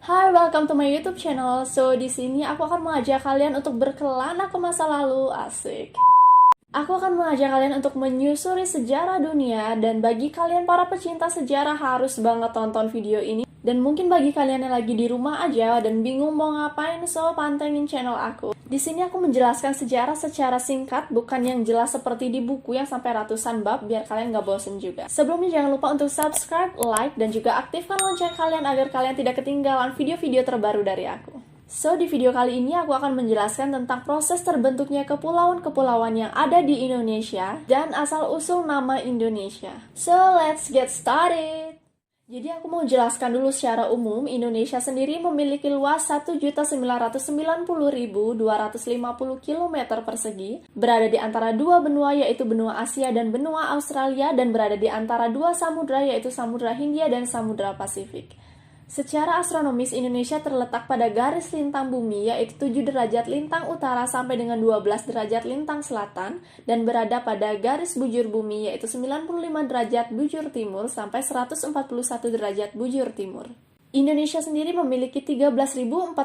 Hai, welcome to my YouTube channel. So, di sini aku akan mengajak kalian untuk berkelana ke masa lalu, asik. Aku akan mengajak kalian untuk menyusuri sejarah dunia, dan bagi kalian para pecinta sejarah harus banget tonton video ini. Dan mungkin bagi kalian yang lagi di rumah aja dan bingung mau ngapain, so pantengin channel aku. Di sini aku menjelaskan sejarah secara singkat, bukan yang jelas seperti di buku yang sampai ratusan bab, biar kalian nggak bosen juga. Sebelumnya jangan lupa untuk subscribe, like, dan juga aktifkan lonceng kalian agar kalian tidak ketinggalan video-video terbaru dari aku. So, di video kali ini aku akan menjelaskan tentang proses terbentuknya kepulauan-kepulauan yang ada di Indonesia dan asal-usul nama Indonesia. So, let's get started! Jadi aku mau jelaskan dulu secara umum, Indonesia sendiri memiliki luas 1.990.250 km persegi, berada di antara dua benua yaitu benua Asia dan benua Australia, dan berada di antara dua samudra yaitu Samudra Hindia dan Samudra Pasifik. Secara astronomis, Indonesia terletak pada garis lintang bumi yaitu 7 derajat lintang utara sampai dengan 12 derajat lintang selatan, dan berada pada garis bujur bumi yaitu 95 derajat bujur timur sampai 141 derajat bujur timur. Indonesia sendiri memiliki 13.478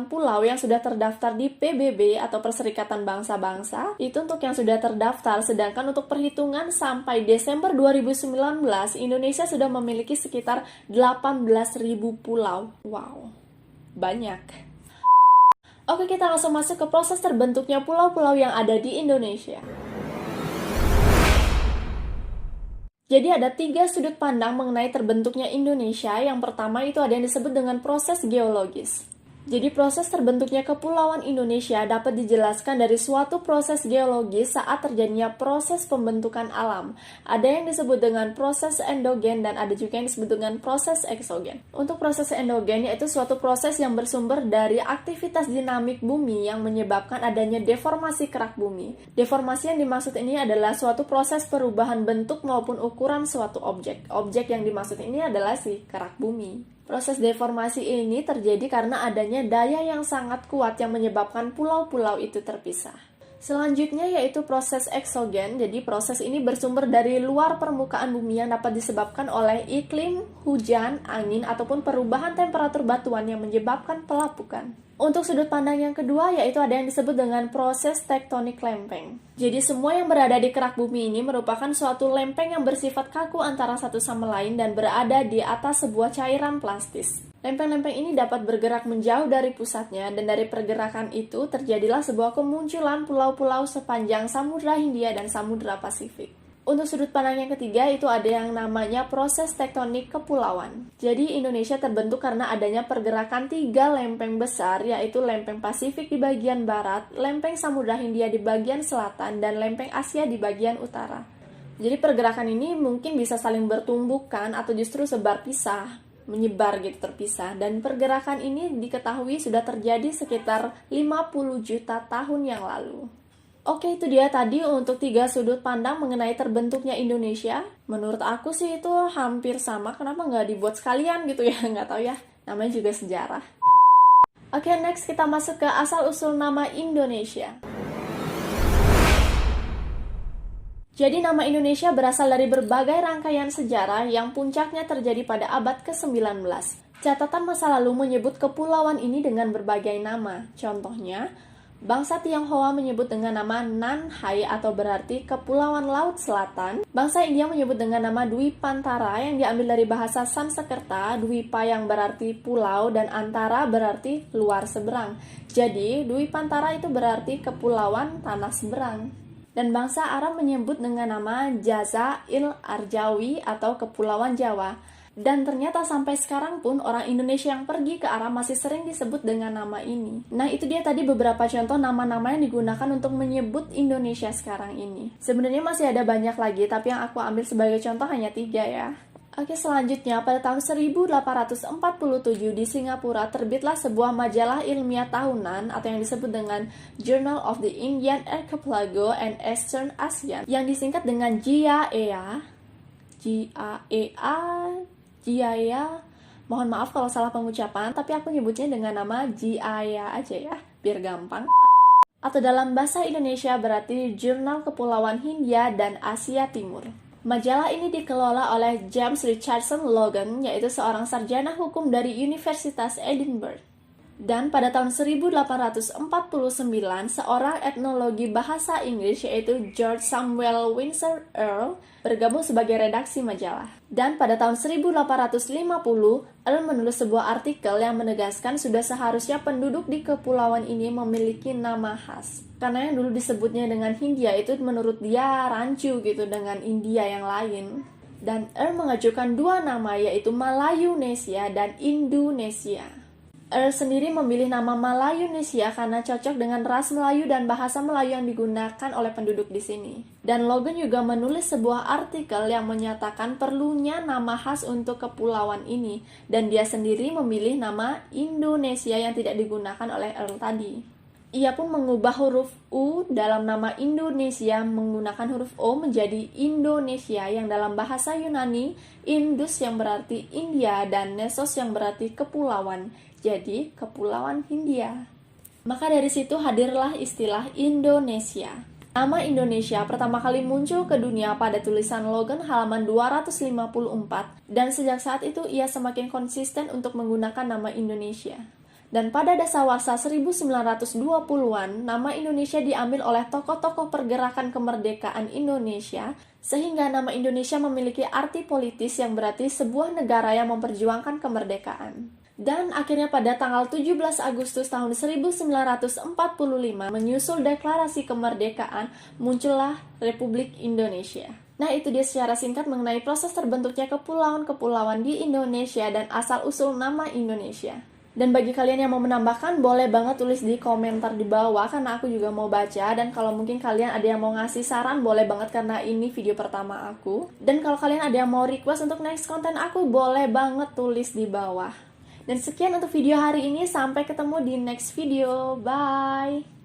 pulau yang sudah terdaftar di PBB atau Perserikatan Bangsa-Bangsa. Itu untuk yang sudah terdaftar, sedangkan untuk perhitungan sampai Desember 2019, Indonesia sudah memiliki sekitar 18.000 pulau. Wow, banyak. Oke, kita langsung masuk ke proses terbentuknya pulau-pulau yang ada di Indonesia. Jadi ada 3 sudut pandang mengenai terbentuknya Indonesia. Yang pertama itu ada yang disebut dengan proses geologis. Jadi proses terbentuknya kepulauan Indonesia dapat dijelaskan dari suatu proses geologis saat terjadinya proses pembentukan alam. Ada yang disebut dengan proses endogen dan ada juga yang disebut dengan proses eksogen. Untuk proses endogen yaitu suatu proses yang bersumber dari aktivitas dinamik bumi yang menyebabkan adanya deformasi kerak bumi. Deformasi yang dimaksud ini adalah suatu proses perubahan bentuk maupun ukuran suatu objek. Objek yang dimaksud ini adalah si kerak bumi. Proses deformasi ini terjadi karena adanya daya yang sangat kuat yang menyebabkan pulau-pulau itu terpisah. Selanjutnya yaitu proses eksogen. Jadi proses ini bersumber dari luar permukaan bumi yang dapat disebabkan oleh iklim, hujan, angin, ataupun perubahan temperatur batuan yang menyebabkan pelapukan. Untuk sudut pandang yang kedua yaitu ada yang disebut dengan proses tektonik lempeng. Jadi semua yang berada di kerak bumi ini merupakan suatu lempeng yang bersifat kaku antara satu sama lain dan berada di atas sebuah cairan plastis. Lempeng-lempeng ini dapat bergerak menjauh dari pusatnya, dan dari pergerakan itu terjadilah sebuah kemunculan pulau-pulau sepanjang Samudra Hindia dan Samudra Pasifik. Untuk sudut pandang yang ketiga itu ada yang namanya proses tektonik kepulauan. Jadi Indonesia terbentuk karena adanya pergerakan 3 lempeng besar, yaitu lempeng Pasifik di bagian barat, lempeng Samudra Hindia di bagian selatan, dan lempeng Asia di bagian utara. Jadi pergerakan ini mungkin bisa saling bertumbukan atau justru sebar pisah, menyebar gitu terpisah, dan pergerakan ini diketahui sudah terjadi sekitar 50 juta tahun yang lalu. Oke, itu dia tadi untuk 3 sudut pandang mengenai terbentuknya Indonesia. Menurut aku sih itu hampir sama, kenapa nggak dibuat sekalian gitu ya, nggak tahu ya, namanya juga sejarah. Oke, next kita masuk ke asal-usul nama Indonesia. Jadi nama Indonesia berasal dari berbagai rangkaian sejarah yang puncaknya terjadi pada abad ke-19. Catatan masa lalu menyebut kepulauan ini dengan berbagai nama. Contohnya, bangsa Tionghoa menyebut dengan nama Nanhai atau berarti Kepulauan Laut Selatan. Bangsa India menyebut dengan nama Dwipantara yang diambil dari bahasa Sanskerta, Dwipa yang berarti pulau dan antara berarti luar seberang. Jadi, Dwipantara itu berarti kepulauan tanah seberang. Dan bangsa Arab menyebut dengan nama Jazail Arjawi atau Kepulauan Jawa. Dan ternyata sampai sekarang pun orang Indonesia yang pergi ke Arab masih sering disebut dengan nama ini. Nah, itu dia tadi beberapa contoh nama-nama yang digunakan untuk menyebut Indonesia sekarang ini. Sebenarnya masih ada banyak lagi, tapi yang aku ambil sebagai contoh hanya 3 ya. Oke, selanjutnya pada tahun 1847 di Singapura terbitlah sebuah majalah ilmiah tahunan atau yang disebut dengan Journal of the Indian Archipelago and Eastern ASEAN yang disingkat dengan JIAEA. JIAEA. Mohon maaf kalau salah pengucapan, tapi aku nyebutnya dengan nama JIAEA aja ya, biar gampang. Atau dalam bahasa Indonesia berarti Jurnal Kepulauan Hindia dan Asia Timur. Majalah ini dikelola oleh James Richardson Logan, yaitu seorang sarjana hukum dari Universitas Edinburgh. Dan pada tahun 1849, seorang etnologi bahasa Inggris yaitu George Samuel Windsor Earl bergabung sebagai redaksi majalah. Dan pada tahun 1850, Earl menulis sebuah artikel yang menegaskan sudah seharusnya penduduk di kepulauan ini memiliki nama khas. Karena yang dulu disebutnya dengan Hindia itu menurut dia rancu gitu dengan India yang lain. Dan Earl mengajukan dua nama yaitu Malayunesia dan Indonesia. Earl sendiri memilih nama Malayunesia karena cocok dengan ras Melayu dan bahasa Melayu yang digunakan oleh penduduk di sini. Dan Logan juga menulis sebuah artikel yang menyatakan perlunya nama khas untuk kepulauan ini, dan dia sendiri memilih nama Indonesia yang tidak digunakan oleh Earl tadi. Ia pun mengubah huruf U dalam nama Indonesia menggunakan huruf O menjadi Indonesia yang dalam bahasa Yunani Indus yang berarti India dan Nesos yang berarti kepulauan. Jadi, Kepulauan Hindia. Maka dari situ hadirlah istilah Indonesia. Nama Indonesia pertama kali muncul ke dunia pada tulisan Logan halaman 254, dan sejak saat itu ia semakin konsisten untuk menggunakan nama Indonesia. Dan pada dasawarsa 1920-an, nama Indonesia diambil oleh tokoh-tokoh pergerakan kemerdekaan Indonesia, sehingga nama Indonesia memiliki arti politis yang berarti sebuah negara yang memperjuangkan kemerdekaan. Dan akhirnya pada tanggal 17 Agustus tahun 1945, menyusul deklarasi kemerdekaan, muncullah Republik Indonesia. Nah, itu dia secara singkat mengenai proses terbentuknya kepulauan-kepulauan di Indonesia dan asal-usul nama Indonesia. Dan bagi kalian yang mau menambahkan, boleh banget tulis di komentar di bawah, karena aku juga mau baca. Dan kalau mungkin kalian ada yang mau ngasih saran, boleh banget karena ini video pertama aku. Dan kalau kalian ada yang mau request untuk next konten aku, boleh banget tulis di bawah. Dan sekian untuk video hari ini, sampai ketemu di next video, bye!